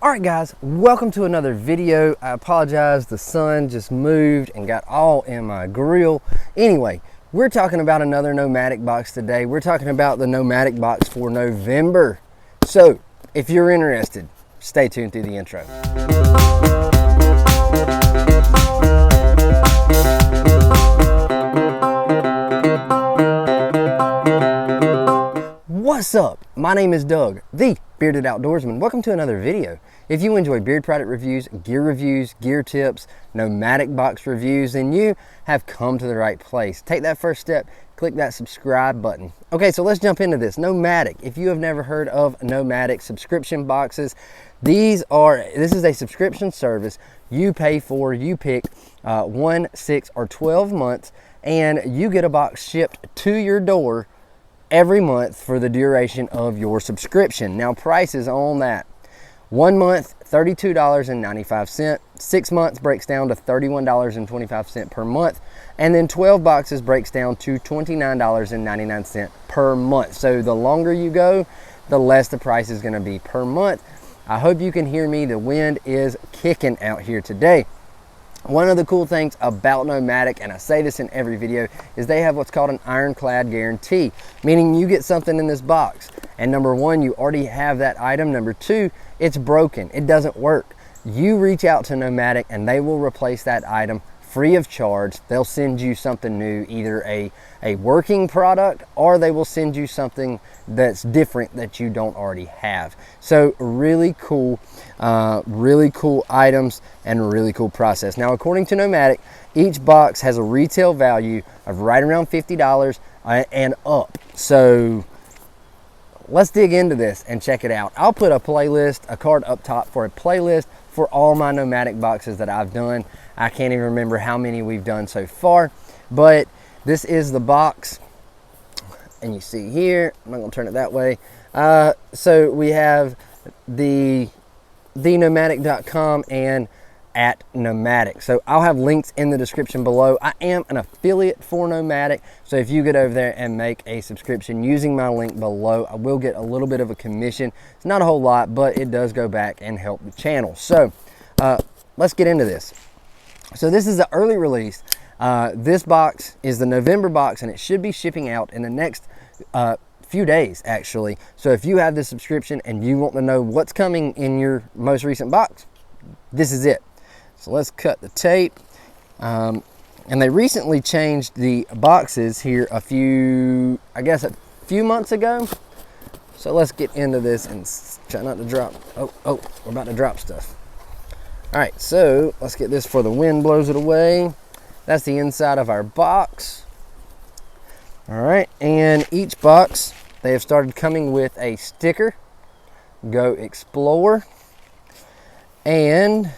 Alright guys, welcome to another video. I apologize, the sun just moved and got all in my grill. Anyway, we're talking about another Nomadik box today. We're talking about the Nomadik box for November. So, if you're interested, stay tuned through the intro. What's up? My name is Doug, the Bearded Outdoorsman. Welcome to another video. If you enjoy beard product reviews, gear tips, Nomadik box reviews, then you have come to the right place. Take that first step, click that subscribe button. Okay, so let's jump into this. Nomadik. If you have never heard of Nomadik subscription boxes, this is a subscription service you pay for. You pick 1, 6, or 12 months, and you get a box shipped to your door every month for the duration of your subscription. Now, prices on that: 1 month, $32.95. 6 months breaks down to $31.25 per month, and then 12 boxes breaks down to $29.99 per month. So the longer you go, the less the price is going to be per month. I hope you can hear me. The wind is kicking out here today. One of the cool things about Nomadik, and I say this in every video, is they have what's called an ironclad guarantee, meaning you get something in this box and number one, you already have that item. Number two, it's broken, it doesn't work. You reach out to Nomadik and they will replace that item free of charge. They'll send you something new, either a working product, or they will send you something that's different that you don't already have. So really cool items and a really cool process. Now, according to Nomadik, each box has a retail value of right around $50 and up. So let's dig into this and check it out. I'll put a card up top for a playlist for all my Nomadik boxes that I've done. I can't even remember how many we've done so far, but this is the box, and you see here, I'm not gonna turn it that way. So we have the nomadik.com and @Nomadik. So I'll have links in the description below. I am an affiliate for Nomadik, so if you get over there and make a subscription using my link below, I will get a little bit of a commission. It's not a whole lot, but it does go back and help the channel. So let's get into this. So this is the early release. This box is the November box, and it should be shipping out in the next few days, actually. So if you have this subscription and you want to know what's coming in your most recent box, this is it. So let's cut the tape. And they recently changed the boxes here a few months ago. So let's get into this and try not to drop. Oh, we're about to drop stuff. All right, so let's get this before the wind blows it away. That's the inside of our box. All right, and each box, they have started coming with a sticker, Go Explore, and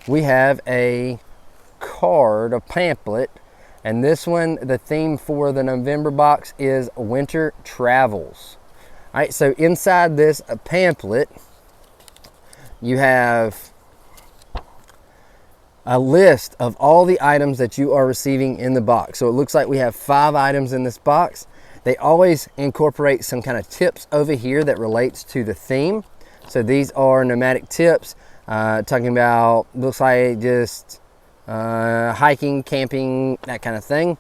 we have a card, a pamphlet, and this one, the theme for the November box is Winter Travels. All right, so inside this pamphlet, you have a list of all the items that you are receiving in the box. So it looks like we have 5 items in this box. They always incorporate some kind of tips over here that relates to the theme. So these are Nomadik tips, talking about, looks like just hiking, camping, that kind of thing.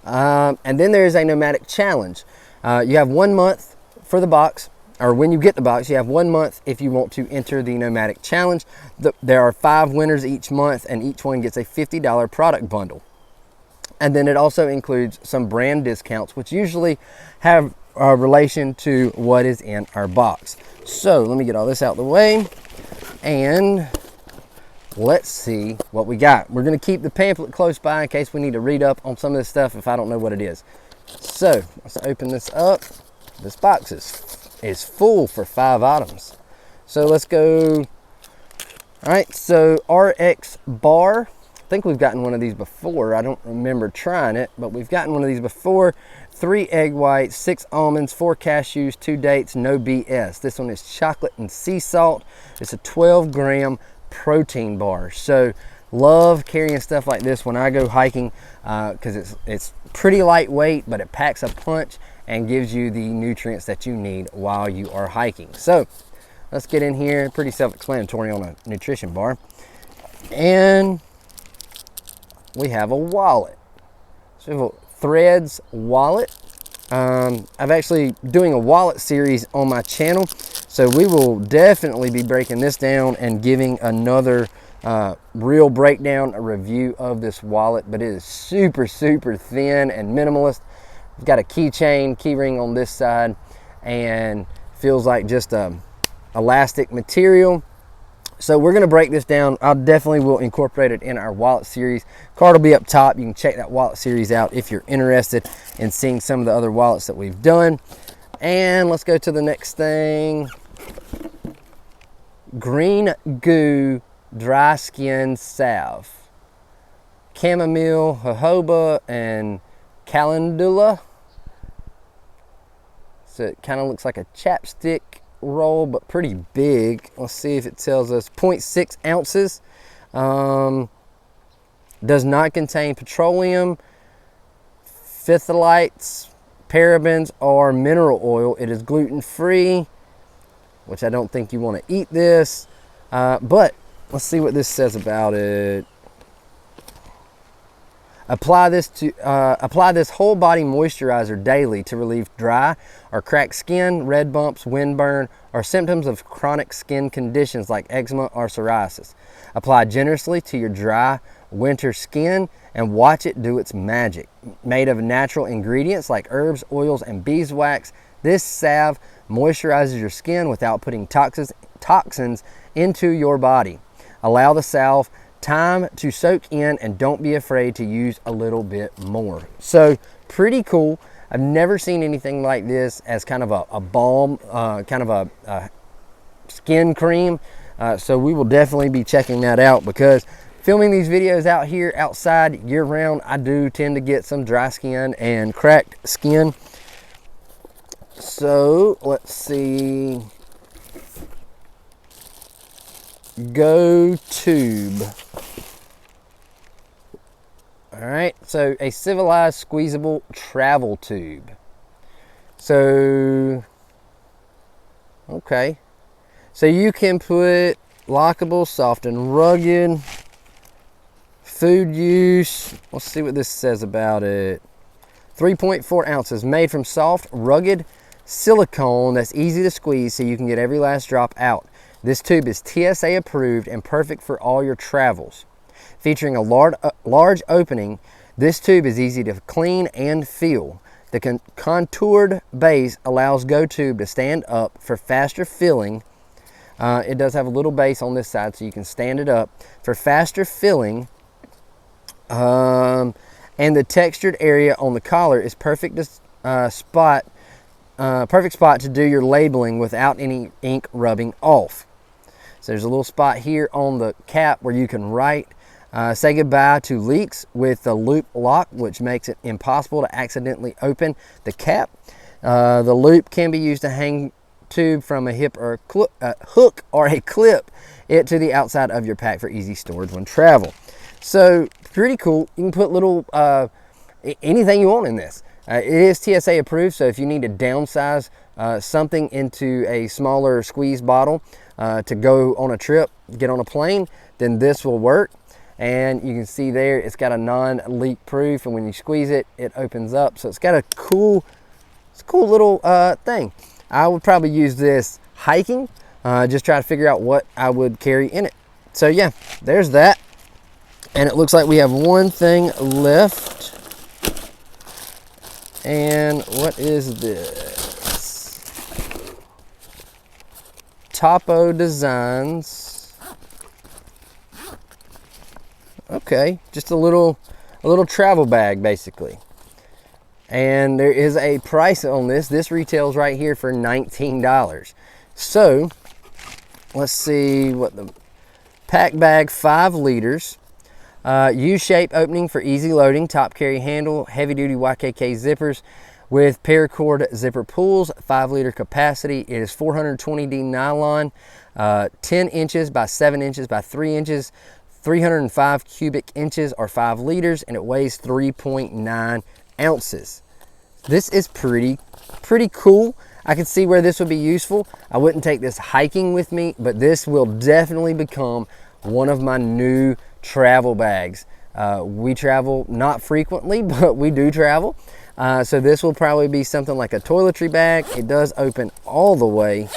And then there's a Nomadik challenge. You have 1 month for the box, or when you get the box, you have 1 month if you want to enter the Nomadik challenge. There are 5 winners each month, and each one gets a $50 product bundle. And then it also includes some brand discounts, which usually have a relation to what is in our box. So let me get all this out of the way, and let's see what we got. We're gonna keep the pamphlet close by in case we need to read up on some of this stuff if I don't know what it is. So let's open this up. This box is full for 5 items. So let's go. All right, so RX bar. I think we've gotten one of these before. I don't remember trying it, but we've gotten one of these before. 3 egg whites, 6 almonds, 4 cashews, 2 dates, no BS. This one is chocolate and sea salt. It's a 12-gram protein bar. So love carrying stuff like this when I go hiking, because it's pretty lightweight, but it packs a punch and gives you the nutrients that you need while you are hiking. So let's get in here. Pretty self-explanatory on a nutrition bar. And we have a wallet. So we have a Threads wallet. I've actually doing a wallet series on my channel, so we will definitely be breaking this down and giving another real breakdown, a review of this wallet. But it is super thin and minimalist. It's got a keychain, key ring on this side, and feels like just a elastic material. So we're going to break this down. I definitely will incorporate it in our wallet series. Card will be up top. You can check that wallet series out if you're interested in seeing some of the other wallets that we've done. And let's go to the next thing. Green Goo Dry Skin Salve. Chamomile, jojoba, and calendula. So it kind of looks like a chapstick roll, but pretty big. Let's see if it tells us 0.6 ounces. Does not contain petroleum, phthalates, parabens, or mineral oil. It is gluten-free, which I don't think you want to eat this, but let's see what this says about it. Apply this whole body moisturizer daily to relieve dry or cracked skin, red bumps, windburn, or symptoms of chronic skin conditions like eczema or psoriasis. Apply generously to your dry winter skin and watch it do its magic. Made of natural ingredients like herbs, oils, and beeswax, this salve moisturizes your skin without putting toxins into your body. Allow the salve time to soak in and don't be afraid to use a little bit more. So pretty cool. I've never seen anything like this as kind of a balm, kind of a skin cream. So we will definitely be checking that out, because filming these videos out here outside year round, I do tend to get some dry skin and cracked skin. So let's see. GoTube. All right, so a civilized squeezable travel tube. So, okay. So you can put lockable, soft and rugged, food use. Let's see what this says about it. 3.4 ounces, made from soft, rugged silicone that's easy to squeeze so you can get every last drop out. This tube is TSA approved and perfect for all your travels. Featuring a large opening, this tube is easy to clean and fill. The contoured base allows GoTube to stand up for faster filling. It does have a little base on this side so you can stand it up for faster filling. And the textured area on the collar is perfect spot to do your labeling without any ink rubbing off. So there's a little spot here on the cap where you can write. Say goodbye to leaks with the loop lock, which makes it impossible to accidentally open the cap. The loop can be used to hang tube from a hip or a hook or a clip it to the outside of your pack for easy storage when travel. So pretty cool. You can put little anything you want in this. It is TSA approved, so if you need to downsize something into a smaller squeeze bottle to go on a trip, get on a plane, then this will work. And you can see there, it's got a non-leak proof, and when you squeeze it, it opens up. So it's got a cool little thing. I would probably use this hiking, just try to figure out what I would carry in it. So yeah, there's that. And it looks like we have one thing left. And what is this? Toppo Designs. Okay, just a little travel bag basically. And there is a price on this. This retails right here for $19. So let's see what the pack bag, 5 liters. U-shape opening for easy loading, top carry handle, heavy duty YKK zippers with paracord zipper pulls, 5 liter capacity. It is 420D nylon, 10 inches by 7 inches by 3 inches, 305 cubic inches or 5 liters, and it weighs 3.9 ounces. This is pretty cool. I could see where this would be useful. I wouldn't take this hiking with me, but this will definitely become one of my new travel bags. We travel not frequently, but we do travel. So this will probably be something like a toiletry bag. It does open all the way,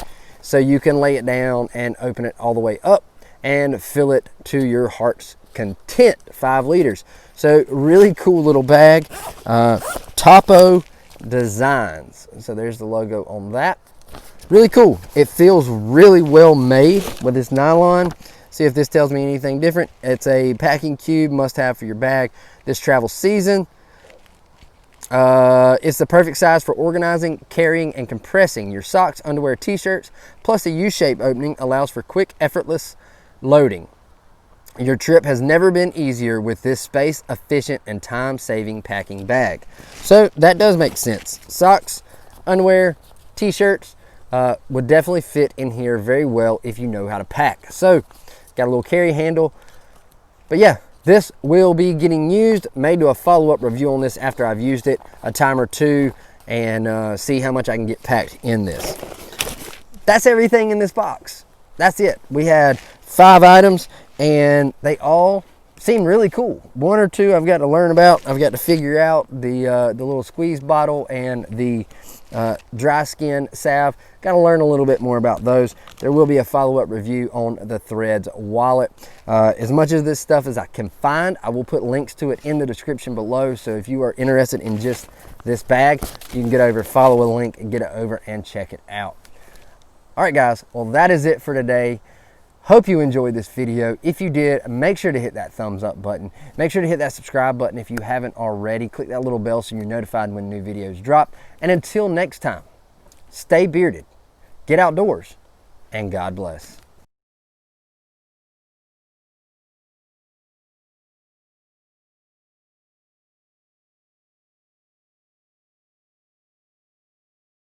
so you can lay it down and open it all the way up and fill it to your heart's content, 5 liters. So really cool little bag. Toppo Designs. So there's the logo on that. Really cool. It feels really well made with this nylon. See if this tells me anything different. It's a packing cube, must have for your bag this travel season. It's the perfect size for organizing, carrying, and compressing your socks, underwear, t-shirts. Plus the U-shaped opening allows for quick, effortless loading. Your trip has never been easier with this space-efficient and time-saving packing bag. So that does make sense. Socks, underwear, t-shirts would definitely fit in here very well if you know how to pack. So got a little carry handle. But yeah, this will be getting used. May do a follow-up review on this after I've used it a time or two and see how much I can get packed in this. That's everything in this box. That's it. We had 5 items and they all seem really cool. 1 or 2 I've got to learn about. I've got to figure out the little squeeze bottle and the dry skin salve. Got to learn a little bit more about those. There will be a follow-up review on the Threads wallet. As much of this stuff as I can find, I will put links to it in the description below. So if you are interested in just this bag, you can get over, follow a link, and get it over and check it out. All right, guys. Well, that is it for today. Hope you enjoyed this video. If you did, make sure to hit that thumbs up button. Make sure to hit that subscribe button if you haven't already. Click that little bell so you're notified when new videos drop. And until next time, stay bearded, get outdoors, and God bless.